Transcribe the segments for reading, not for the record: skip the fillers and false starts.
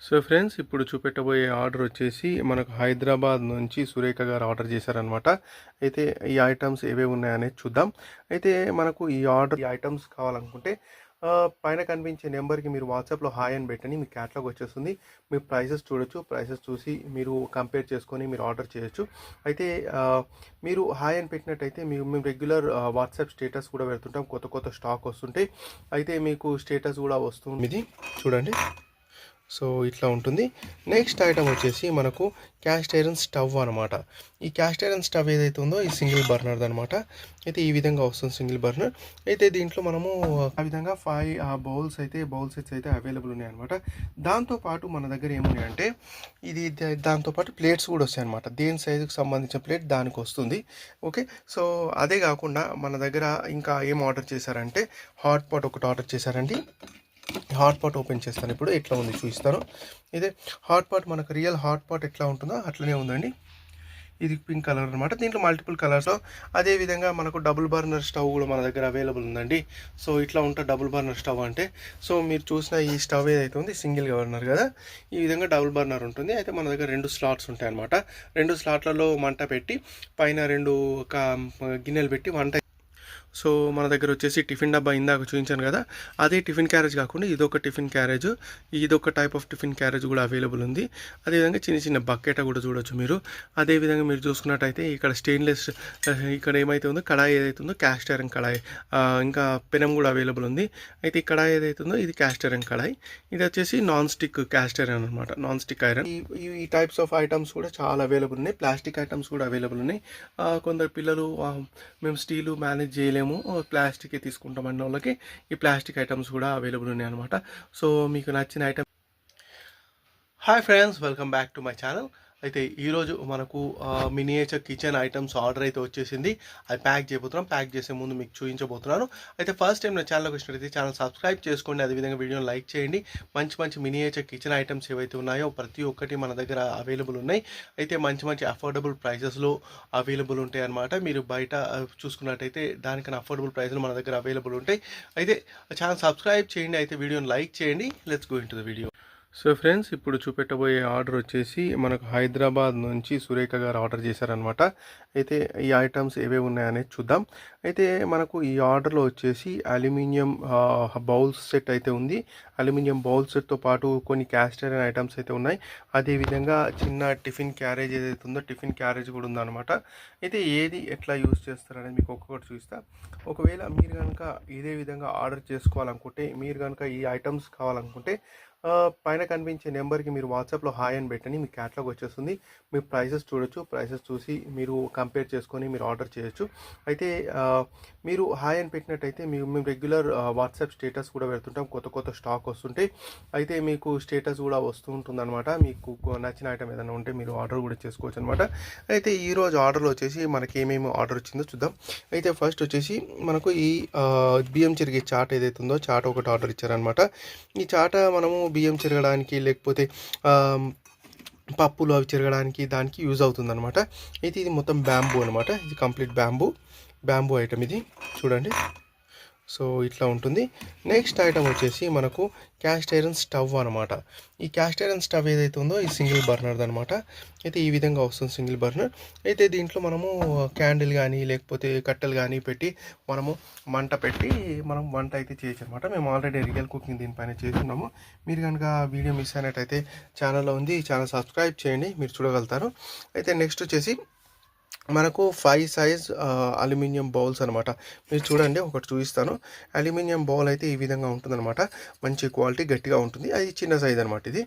So friends, ఇప్పుడు చూపెట్టబోయే order వచ్చేసి మనకు హైదరాబాద్ నుంచి సురేఖ గారు ఆర్డర్ చేశారనమాట. అయితే ఈ ఐటమ్స్ ఏవేవి ఉన్నాయనేది చూద్దాం. అయితే మనకు ఈ ఐటమ్స్ కావాలనుకుంటే పైన కనిపించే నెంబర్కి మీరు వాట్సాప్లో హాయ్ అని పెట్టండి. మీ క్యాట్లాగ్ వచ్చేస్తుంది. మీ ప్రైసెస్ చూడొచ్చు. ప్రైసెస్ చూసి మీరు కంపేర్ చేసుకొని మీరు ఆర్డర్ చేయొచ్చు. అయితే మీరు హాయ్ అని పెట్టినట్టయితే మేము రెగ్యులర్ వాట్సాప్ స్టేటస్ కూడా పెడుతుంటాం. కొత్త కొత్త స్టాక్ వస్తుంటాయి. అయితే మీకు స్టేటస్ కూడా వస్తుంది. ఇది చూడండి. సో ఇట్లా ఉంటుంది. నెక్స్ట్ ఐటమ్ వచ్చేసి మనకు క్యాస్ట్ ఐరన్ స్టవ్ అనమాట. ఈ క్యాస్ట్ ఐరన్ స్టవ్ ఏదైతే ఉందో ఈ సింగిల్ బర్నర్ది అనమాట. అయితే ఈ విధంగా వస్తుంది సింగిల్ బర్నర్. అయితే దీంట్లో మనము ఆ విధంగా 5 బౌల్ సెట్స్ అయితే అవైలబుల్ ఉన్నాయన్నమాట. దాంతోపాటు మన దగ్గర ఏమున్నాయంటే దాంతోపాటు ప్లేట్స్ కూడా వస్తాయి అనమాట. దేని సైజుకి సంబంధించిన ప్లేట్ దానికి వస్తుంది. ఓకే, సో అదే కాకుండా మన దగ్గర ఇంకా ఏం ఆర్డర్ చేశారంటే హాట్ పాట్ ఒకటి ఆర్డర్ చేశారండి. హాట్ పాట్ ఓపెన్ చేస్తాను. ఇప్పుడు ఎట్లా ఉంది చూపిస్తాను. ఇదే హాట్ పాట్, మనకు రియల్ హాట్ పాట్ ఎట్లా ఉంటుందో అట్లనే ఉందండి. ఇది పింక్ కలర్ అనమాట. దీంట్లో మల్టిపుల్ కలర్స్. అదేవిధంగా మనకు డబుల్ బర్నర్ స్టవ్ కూడా మన దగ్గర అవైలబుల్ ఉందండి. సో ఇట్లా ఉంటుంది డబుల్ బర్నర్ స్టవ్ అంటే. సో మీరు చూసిన ఈ స్టవ్ ఏదైతే ఉంది సింగిల్ బర్నర్ కదా, ఈ విధంగా డబుల్ బర్నర్ ఉంటుంది. అయితే మన దగ్గర 2 స్లాట్స్ ఉంటాయి అనమాట. 2 స్లాట్లలో మంట పెట్టి పైన 2 గిన్నెలు పెట్టి వంట. సో మన దగ్గర వచ్చేసి టిఫిన్ డబ్బా ఇందాక చూపించాను కదా, అదే టిఫిన్ క్యారేజ్ కాకుండా ఇదొక టిఫిన్ క్యారేజ్, ఇదొక టైప్ ఆఫ్ టిఫిన్ క్యారేజ్ కూడా అవైలబుల్ ఉంది. అదేవిధంగా చిన్న చిన్న బకెట్ కూడా చూడొచ్చు మీరు. అదేవిధంగా మీరు చూసుకున్నట్టయితే ఇక్కడ స్టెయిన్లెస్, ఇక్కడ ఏమైతే ఉందో కడాయి ఏదైతే ఉందో క్యాస్ట్ ఐరన్ కడాయి, ఇంకా పెనం కూడా అవైలబుల్ ఉంది. అయితే ఈ కడాయి ఏదైతే ఉందో ఇది క్యాస్ట్ ఐరన్ కడాయి, ఇది వచ్చేసి నాన్ స్టిక్ క్యాస్ట్ ఐరన్ అనమాట, నాన్ స్టిక్ ఐరన్. ఈ టైప్స్ ఆఫ్ ఐటమ్స్ కూడా చాలా అవైలబుల్ ఉన్నాయి. ప్లాస్టిక్ ఐటమ్స్ కూడా అవైలబుల్ ఉన్నాయి. కొందరు పిల్లలు మేము స్టీలు మేనేజ్ చేయలేము, ప్లాస్టిక్ తీసుకుంటాం అన్న వాళ్ళకి ఈ ప్లాస్టిక్ ఐటమ్స్ కూడా అవైలబుల్ ఉన్నాయి అనమాట. సో మీకు నచ్చిన item. Hi friends, welcome back to my channel. అయితే ఈరోజు మనకు మినియేచర్ కిచెన్ ఐటమ్స్ ఆర్డర్ అయితే వచ్చేసింది. అది ప్యాక్ చేయబోతున్నాం. ప్యాక్ చేసే ముందు మీకు చూపించబోతున్నాను. అయితే ఫస్ట్ టైం నా ఛానల్కి వచ్చినట్టయితే ఛానల్ సబ్స్క్రైబ్ చేసుకోండి. అదేవిధంగా వీడియోని లైక్ చేయండి. మంచి మంచి మినియేచర్ కిచెన్ ఐటమ్స్ ఏవైతే ఉన్నాయో ప్రతి ఒక్కటి మన దగ్గర అవైలబుల్ ఉన్నాయి. అయితే మంచి మంచి అఫోర్డబుల్ ప్రైజెస్లో అవైలబుల్ ఉంటాయి అన్నమాట. మీరు బయట చూసుకున్నట్టయితే దానికన్నా అఫోర్డబుల్ ప్రైస్లో మన దగ్గర అవైలబుల్ ఉంటాయి. అయితే ఛానల్ సబ్స్క్రైబ్ చేయండి. అయితే వీడియోని లైక్ చేయండి. Let's go into the video. So friends, ఇప్పుడు చూపెట్టబోయే ఆర్డర్ వచ్చేసి మనకు హైదరాబాద్ నుంచి సురేఖ గారు ఆర్డర్ చేశారనమాట. అయితే ఈ ఐటమ్స్ ఏవేవి ఉన్నాయనేది చూద్దాం. అయితే మనకు ఈ ఆర్డర్లో వచ్చేసి అల్యూమినియం బౌల్స్ సెట్ అయితే ఉంది. అల్యూమినియం బౌల్ సెట్తో పాటు కొన్ని క్యాస్ట్ ఐరన్ ఐటమ్స్ అయితే ఉన్నాయి. అదేవిధంగా చిన్న టిఫిన్ క్యారేజ్ ఏదైతే ఉందో టిఫిన్ క్యారేజ్ కూడా ఉందన్నమాట. అయితే ఏది ఎట్లా యూజ్ చేస్తారనేది మీకు ఒక్కొక్కటి చూస్తా. ఒకవేళ మీరు కనుక ఇదే విధంగా ఆర్డర్ చేసుకోవాలనుకుంటే, మీరు కనుక ఈ ఐటమ్స్ కావాలనుకుంటే పైన కనిపించే నెంబర్కి మీరు వాట్సాప్లో హాయ్ అని పెట్టండి. మీ క్యాట్లాగ్ వచ్చేస్తుంది. మీ ప్రైసెస్ చూడొచ్చు. ప్రైసెస్ చూసి మీరు కంపేర్ చేసుకొని మీరు ఆర్డర్ చేయొచ్చు. అయితే మీరు హాయ్ అని పెట్టినట్టయితే మేము రెగ్యులర్ వాట్సాప్ స్టేటస్ కూడా పెడుతుంటాం. కొత్త కొత్త స్టాక్ వస్తుంటాయి. అయితే మీకు స్టేటస్ కూడా వస్తూ ఉంటుందన్నమాట. మీకు నచ్చిన ఐటమ్ ఏదైనా ఉంటే మీరు ఆర్డర్ కూడా చేసుకోవచ్చు అనమాట. అయితే ఈరోజు ఆర్డర్లో వచ్చేసి మనకి ఏమేమి ఆర్డర్ వచ్చిందో చూద్దాం. అయితే ఫస్ట్ వచ్చేసి మనకు ఈ బియ్యం చెరిగే చాట్ ఏదైతే ఉందో చాట్ ఒకటి ఆర్డర్ ఇచ్చారనమాట. ఈ చాట మనము బియ్యం చెరగడానికి లేకపోతే పప్పులు అవి చెరగడానికి దానికి యూజ్ అవుతుందన్నమాట. అయితే ఇది మొత్తం బ్యాంబూ అనమాట. ఇది కంప్లీట్ బ్యాంబూ ఐటమ్ ఇది చూడండి. సో ఇట్లా ఉంటుంది. నెక్స్ట్ ఐటమ్ వచ్చేసి మనకు క్యాస్ట్ ఐరన్ స్టవ్ అనమాట. ఈ క్యాస్ట్ ఐరన్ స్టవ్ ఏదైతే ఉందో ఈ సింగిల్ బర్నర్ది అనమాట. అయితే ఈ విధంగా వస్తుంది సింగిల్ బర్నర్. అయితే దీంట్లో మనము క్యాండిల్ కానీ లేకపోతే కట్టెలు కానీ పెట్టి మనము మంట పెట్టి మనం వంట అయితే చేయొచ్చు అనమాట. మేము ఆల్రెడీ రియల్ కుకింగ్ దీనిపైన చేస్తున్నాము. మీరు కనుక వీడియో మిస్ అయినట్టయితే ఛానల్లో ఉంది. ఈ ఛానల్ సబ్స్క్రైబ్ చేయండి, మీరు చూడగలుగుతారు. అయితే నెక్స్ట్ వచ్చేసి మనకు 5 సైజ్ అల్యూమినియం బౌల్స్ అనమాట. మీరు చూడండి, ఒకటి చూపిస్తాను. అల్యూమినియం బౌల్ అయితే ఈ విధంగా ఉంటుందన్నమాట. మంచి క్వాలిటీ, గట్టిగా ఉంటుంది. అది చిన్న సైజ్ అనమాట ఇది.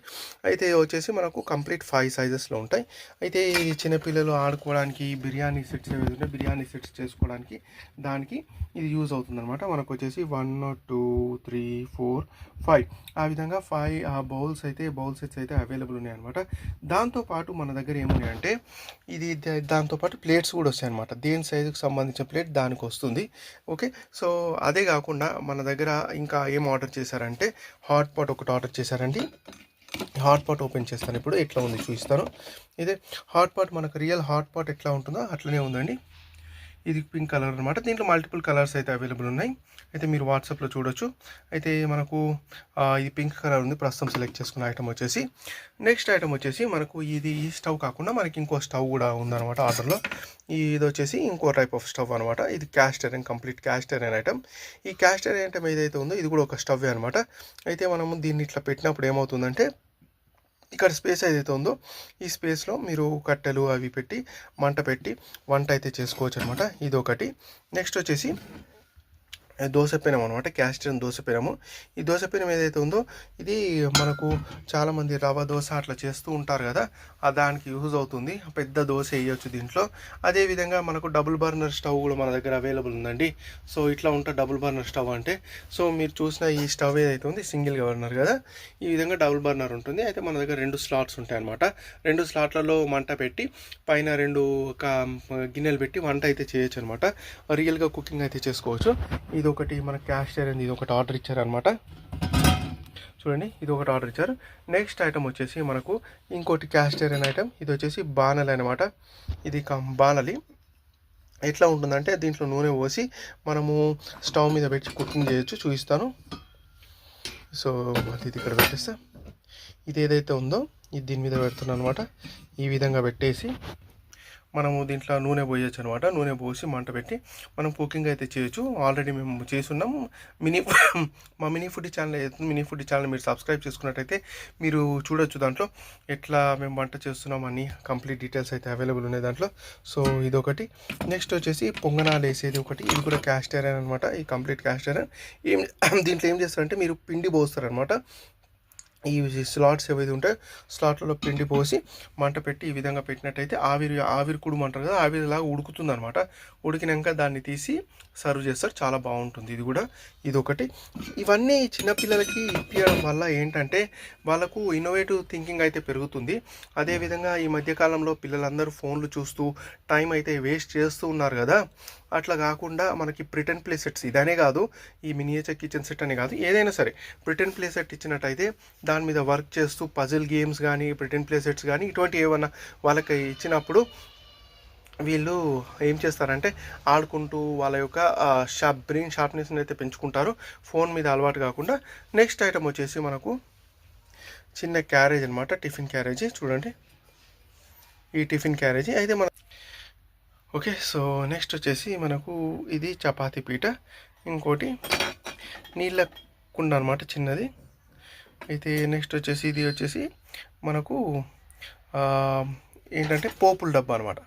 అయితే వచ్చేసి మనకు కంప్లీట్ 5 సైజెస్లో ఉంటాయి. అయితే ఈ చిన్నపిల్లలు ఆడుకోవడానికి బిర్యానీ సెట్స్ ఏవైతే బిర్యానీ సెట్స్ చేసుకోవడానికి దానికి ఇది యూజ్ అవుతుంది అనమాట. మనకు వచ్చేసి 1 2 3 4 5 ఆ విధంగా 5 బౌల్ సెట్స్ అయితే అవైలబుల్ ఉన్నాయి అనమాట. దాంతోపాటు మన దగ్గర ఏమున్నాయంటే దాంతోపాటు ప్లేట్స్ కూడా వస్తాయి అనమాట. దేని సైజుకి సంబంధించిన ప్లేట్ దానికి వస్తుంది. ఓకే, సో అదే కాకుండా మన దగ్గర ఇంకా ఏం ఆర్డర్ చేశారంటే హాట్ పాట్ ఒకటి ఆర్డర్ చేశారండి. హాట్ పాట్ ఓపెన్ చేస్తాను. ఇప్పుడు ఎట్లా ఉంది చూపిస్తాను. ఇదే హాట్ పాట్, మనకు రియల్ హాట్ పాట్ ఎట్లా ఉంటుందో అట్లనే ఉందండి. ఇది పింక్ కలర్ అనమాట. దీంట్లో మల్టిపుల్ కలర్స్ అయితే అవైలబుల్ ఉన్నాయి. అయితే మీరు వాట్సాప్లో చూడొచ్చు. అయితే మనకు ఇది పింక్ కలర్ ఉంది ప్రస్తుతం సెలెక్ట్ చేసుకున్న ఐటమ్ వచ్చేసి. నెక్స్ట్ ఐటమ్ వచ్చేసి మనకు ఇది ఈ స్టవ్ కాకుండా మనకి ఇంకో స్టవ్ కూడా ఉందన్నమాట ఆర్డర్లో. ఇది వచ్చేసి ఇంకో టైప్ ఆఫ్ స్టవ్ అనమాట. ఇది cast iron, complete cast iron item. ఈ క్యాస్ట్ ఐరన్ ఐటమ్ ఏదైతే ఉందో ఇది కూడా ఒక స్టవ్ అనమాట. అయితే మనము దీన్ని ఇట్లా పెట్టినప్పుడు ఏమవుతుందంటే ఇక్కడ స్పేస్ ఏదైతే ఉందో ఈ స్పేస్లో మీరు కట్టెలు అవి పెట్టి మంట పెట్టి వంట అయితే చేసుకోవచ్చు అనమాట. ఇది ఒకటి. నెక్స్ట్ వచ్చేసి దోశ పెనం అనమాట, క్యాస్ట్ ఐరన్ దోశ పెనము. ఈ దోశ పెనం ఏదైతే ఉందో ఇది మనకు చాలామంది రవ్వ దోశ అట్లా చేస్తూ ఉంటారు కదా, దానికి యూజ్ అవుతుంది. పెద్ద దోశ వేయచ్చు దీంట్లో. అదేవిధంగా మనకు డబుల్ బర్నర్ స్టవ్ కూడా మన దగ్గర అవైలబుల్ ఉందండి. సో ఇట్లా ఉంటుంది డబుల్ బర్నర్ స్టవ్ అంటే. సో మీరు చూసిన ఈ స్టవ్ ఏదైతే ఉంది సింగిల్ బర్నర్ కదా, ఈ విధంగా డబుల్ బర్నర్ ఉంటుంది. అయితే మన దగ్గర 2 స్లాట్స్ ఉంటాయి అనమాట. 2 స్లాట్లలో మంట పెట్టి పైన 2 గిన్నెలు పెట్టి వంట అయితే చేయొచ్చు అనమాట. రియల్గా కుకింగ్ అయితే చేసుకోవచ్చు. ఇది ఒకటి మన క్యాస్ట్ ఐరన్, ఇది ఒకటి ఆర్డర్ ఇచ్చారనమాట. చూడండి, ఇది ఒకటి ఆర్డర్ ఇచ్చారు. నెక్స్ట్ ఐటమ్ వచ్చేసి మనకు ఇంకోటి క్యాస్ట్ ఐరన్ ఐటమ్. ఇది వచ్చేసి బాణలి అనమాట. ఇది బాణలి ఎట్లా ఉంటుందంటే దీంట్లో నూనె పోసి మనము స్టవ్ మీద పెట్టి కుకింగ్ చేయొచ్చు. చూపిస్తాను. సో ఇది ఇక్కడ పెట్టేస్తా. ఇది ఏదైతే ఉందో ఇది దీని మీద పెడుతున్నాను అనమాట. ఈ విధంగా పెట్టేసి మనము దీంట్లో నూనె పోయొచ్చు అనమాట. నూనె పోసి మంట పెట్టి మనం కుకింగ్ అయితే చేయొచ్చు. ఆల్రెడీ మేము చేస్తున్నాం. మా మినీ ఫుడ్ ఛానల్ అవుతుంది. మినీ ఫుడ్ ఛానల్ మీరు సబ్స్క్రైబ్ చేసుకున్నట్టయితే మీరు చూడొచ్చు దాంట్లో ఎట్లా మేము వంట చేస్తున్నాం అని కంప్లీట్ డీటెయిల్స్ అయితే అవైలబుల్ ఉన్నాయి దాంట్లో. సో ఇది ఒకటి. నెక్స్ట్ వచ్చేసి పొంగనాలు వేసేది ఒకటి. ఇది కూడా క్యాస్ట్ ఐరన్ అనమాట. ఈ కంప్లీట్ క్యాస్ట్ ఐరన్. దీంట్లో ఏం చేస్తారంటే మీరు పిండి పోస్తారనమాట. ఈ స్లాట్స్ ఏవైతే ఉంటాయో స్లాట్లలో పిండి పోసి మంట పెట్టి ఈ విధంగా పెట్టినట్టయితే ఆవిరి కుడుము అంటారు కదా, ఆవిరిలాగా ఉడుకుతుంది అనమాట. ఉడికినాక దాన్ని తీసి సర్వ్ చేస్తారు. చాలా బాగుంటుంది ఇది కూడా. ఇది ఒకటి. ఇవన్నీ చిన్నపిల్లలకి ఇప్పించడం వల్ల ఏంటంటే వాళ్ళకు ఇన్నోవేటివ్ థింకింగ్ అయితే పెరుగుతుంది. అదేవిధంగా ఈ మధ్యకాలంలో పిల్లలందరూ ఫోన్లు చూస్తూ టైం అయితే వేస్ట్ చేస్తూ ఉన్నారు కదా, అట్లా కాకుండా మనకి ప్రిటెన్ ప్లే సెట్స్ ఇదనే కాదు, ఈ మినియేచర్ కిచెన్ సెట్ అనే కాదు, ఏదైనా సరే ప్రిటెన్ ప్లే సెట్ ఇచ్చినట్టయితే దాని మీద వర్క్ చేస్తూ పజిల్ గేమ్స్ కానీ ప్రిటెన్ ప్లే సెట్స్ కానీ ఇటువంటి ఏమన్నా వాళ్ళకి ఇచ్చినప్పుడు వీళ్ళు ఏం చేస్తారంటే ఆడుకుంటూ వాళ్ళ యొక్క బ్రెయిన్ షార్ప్నెస్ని అయితే పెంచుకుంటారు, ఫోన్ మీద అలవాటు కాకుండా. నెక్స్ట్ ఐటమ్ వచ్చేసి మనకు చిన్న క్యారేజ్ అనమాట, టిఫిన్ క్యారేజీ. చూడండి, ఈ టిఫిన్ క్యారేజీ అయితే మన ఓకే. సో నెక్స్ట్ వచ్చేసి మనకు ఇది చపాతీ పీట. ఇంకోటి నీళ్ళ కుండ అనమాట, చిన్నది. అయితే నెక్స్ట్ వచ్చేసి ఇది వచ్చేసి మనకు ఏంటంటే పోపుల డబ్బా అనమాట.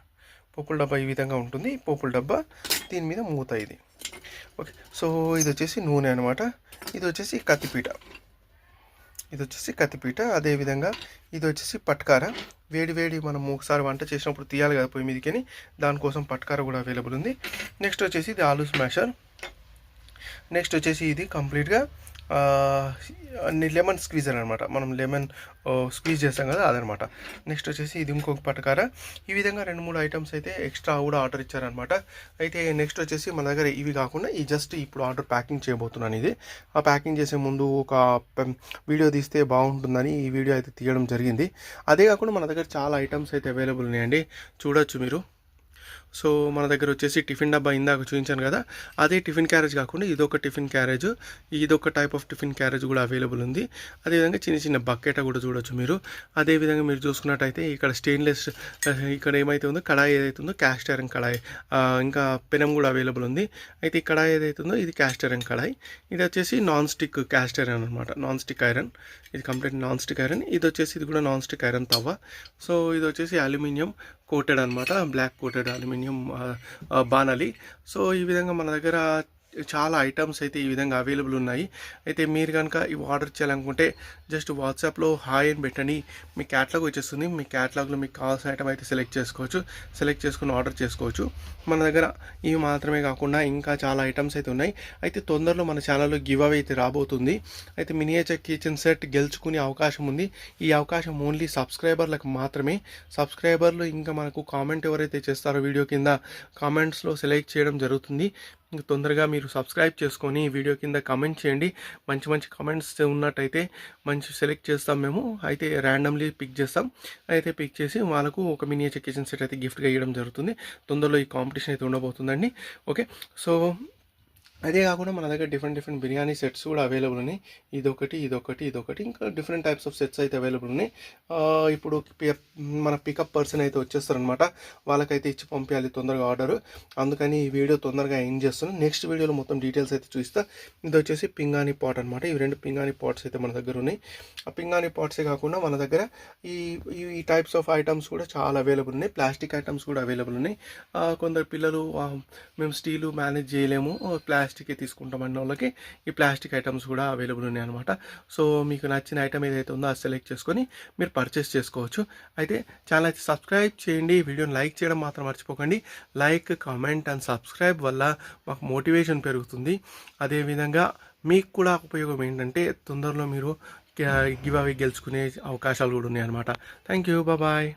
పోపుల డబ్బా ఈ విధంగా ఉంటుంది. పోపుల డబ్బా, దీని మీద మూత ఇది. ఓకే. సో ఇది వచ్చేసి నూనె అనమాట. ఇది వచ్చేసి కత్తిపీట. అదేవిధంగా ఇది వచ్చేసి పట్కార. వేడి మనం ఒకసారి వంట చేసినప్పుడు తీయాలి కదా పొయ్యి మీదకి, దానికోసం పట్కార కూడా అవైలబుల్ ఉంది. నెక్స్ట్ వచ్చేసి ఇది ఆలూ స్మాషర్. నెక్స్ట్ వచ్చేసి ఇది కంప్లీట్గా లెమన్ స్క్వీజర్ అనమాట. మనం లెమన్ స్క్వీజ్ చేస్తాం కదా అదనమాట. నెక్స్ట్ వచ్చేసి ఇది ఇంకొక పటకార. ఈ విధంగా 2-3 ఐటమ్స్ అయితే ఎక్స్ట్రా కూడా ఆర్డర్ ఇచ్చారనమాట. అయితే నెక్స్ట్ వచ్చేసి మన దగ్గర ఇవి కాకుండా ఈ జస్ట్ ఇప్పుడు ఆర్డర్ ప్యాకింగ్ చేయబోతున్నాను. ఇది ఆ ప్యాకింగ్ చేసే ముందు ఒక వీడియో తీస్తే బాగుంటుందని ఈ వీడియో అయితే తీయడం జరిగింది. అదే కాకుండా మన దగ్గర చాలా ఐటమ్స్ అయితే అవైలబుల్ ఉన్నాయండి, చూడొచ్చు మీరు. సో మన దగ్గర వచ్చేసి టిఫిన్ డబ్బా ఇందాక చూపించాను కదా, అదే టిఫిన్ క్యారేజ్ కాకుండా ఇదొక టిఫిన్ క్యారేజ్, ఇదొక టైప్ ఆఫ్ టిఫిన్ క్యారేజ్ కూడా అవైలబుల్ ఉంది. అదేవిధంగా చిన్న బకెట్ కూడా చూడొచ్చు మీరు. అదేవిధంగా మీరు చూసుకున్నట్టయితే ఇక్కడ స్టెయిన్లెస్, ఇక్కడ ఏమైతే ఉందో కడాయి ఏదైతే ఉందో క్యాస్ట్ ఐరన్ కడాయి, ఇంకా పెనం కూడా అవైలబుల్ ఉంది. అయితే ఈ కడాయి ఏదైతే ఉందో ఇది క్యాస్ట్ ఐరన్ కడాయి. ఇది వచ్చేసి నాన్ స్టిక్ క్యాస్ట్ ఐరన్ అనమాట, నాన్ స్టిక్ ఐరన్. ఇది కంప్లీట్ నాన్ స్టిక్ ఐరన్. ఇది వచ్చేసి ఇది కూడా నాన్ స్టిక్ ఐరన్ తవ్వ. సో ఇది వచ్చేసి అల్యూమినియం కోటెడ్ అనమాట, బ్లాక్ కోటెడ్ అల్యూమినియం బాణలి. సో ఈ విధంగా మన దగ్గర చాలా ఐటమ్స్ అయితే ఈ విధంగా అవైలబుల్ ఉన్నాయి. అయితే మీరు కనుక ఇవి ఆర్డర్ చేయాలనుకుంటే జస్ట్ వాట్సాప్లో హాయ్ అని పెట్టండి, మీ క్యాటలాగ్ వచ్చేస్తుంది. మీ క్యాటలాగ్లో మీకు కావాల్సిన ఐటమ్ అయితే సెలెక్ట్ చేసుకుని ఆర్డర్ చేసుకోవచ్చు. మన దగ్గర ఇవి మాత్రమే కాకుండా ఇంకా చాలా ఐటమ్స్ అయితే ఉన్నాయి. అయితే తొందరలో మన ఛానల్లో గివ్ అవే అయితే రాబోతుంది. అయితే మినియేచర్ కిచెన్ సెట్ గెలుచుకునే అవకాశం ఉంది. ఈ అవకాశం ఓన్లీ సబ్స్క్రైబర్లకు మాత్రమే. సబ్స్క్రైబర్లు ఇంకా మనకు కామెంట్ ఎవరైతే చేస్తారో వీడియో కింద కామెంట్స్లో సెలెక్ట్ చేయడం జరుగుతుంది. తొందరగా మీరు సబ్స్క్రైబ్ చేసుకొని వీడియో కింద కమెంట్ చేయండి. మంచి మంచి కమెంట్స్ ఉన్నట్టయితే మంచి సెలెక్ట్ చేస్తాం మేము. అయితే ర్యాండమ్లీ పిక్ చేస్తాం. అయితే పిక్ చేసి వాళ్ళకు ఒక మినియేచర్ కిచెన్ సెట్ అయితే గిఫ్ట్గా ఇవ్వడం జరుగుతుంది. తొందరలో ఈ కాంపిటీషన్ అయితే ఉండబోతుందండి. ఓకే, సో అదే కాకుండా మన దగ్గర డిఫరెంట్ బిర్యానీ సెట్స్ కూడా అవైలబుల్ ఉన్నాయి. ఇదొకటి ఇంకా డిఫరెంట్ టైప్స్ ఆఫ్ సెట్స్ అయితే అవైలబుల్ ఉన్నాయి. ఇప్పుడు మన పికప్ పర్సన్ అయితే వచ్చేస్తారనమాట. వాళ్ళకైతే ఇచ్చి పంపించాలి తొందరగా ఆర్డర్. అందుకని ఈ వీడియో తొందరగా ఎండ్ చేస్తున్నాను. నెక్స్ట్ వీడియోలో మొత్తం డీటెయిల్స్ అయితే చూస్తా. ఇది వచ్చేసి పింగాణి పాట్ అనమాట. ఇవి 2 పింగాణి పాట్స్ అయితే మన దగ్గర ఉన్నాయి. ఆ పింగాణి పాట్సే కాకుండా మన దగ్గర ఈ ఈ టైప్స్ ఆఫ్ ఐటమ్స్ కూడా చాలా అవైలబుల్ ఉన్నాయి. ప్లాస్టిక్ ఐటమ్స్ కూడా అవైలబుల్ ఉన్నాయి. కొందరు పిల్లలు మేము స్టీలు మేనేజ్ చేయలేము, ప్లాస్టికే తీసుకుంటాం అన్న వాళ్ళకి ఈ ప్లాస్టిక్ ఐటమ్స్ కూడా అవైలబుల్ ఉన్నాయి అనమాట. సో మీకు నచ్చిన ఐటమ్ ఏదైతే ఉందో అది సెలెక్ట్ చేసుకొని మీరు పర్చేస్ చేసుకోవచ్చు. అయితే ఛానల్ అయితే సబ్స్క్రైబ్ చేయండి. వీడియోని లైక్ చేయడం మాత్రం మర్చిపోకండి. లైక్, కామెంట్ అండ్ సబ్స్క్రైబ్ వల్ల మాకు మోటివేషన్ పెరుగుతుంది. అదేవిధంగా మీకు కూడా ఉపయోగం ఏంటంటే తొందరలో మీరు గివ్ అవే గెలుచుకునే అవకాశాలు కూడా ఉన్నాయి అనమాట. Thank you, bye.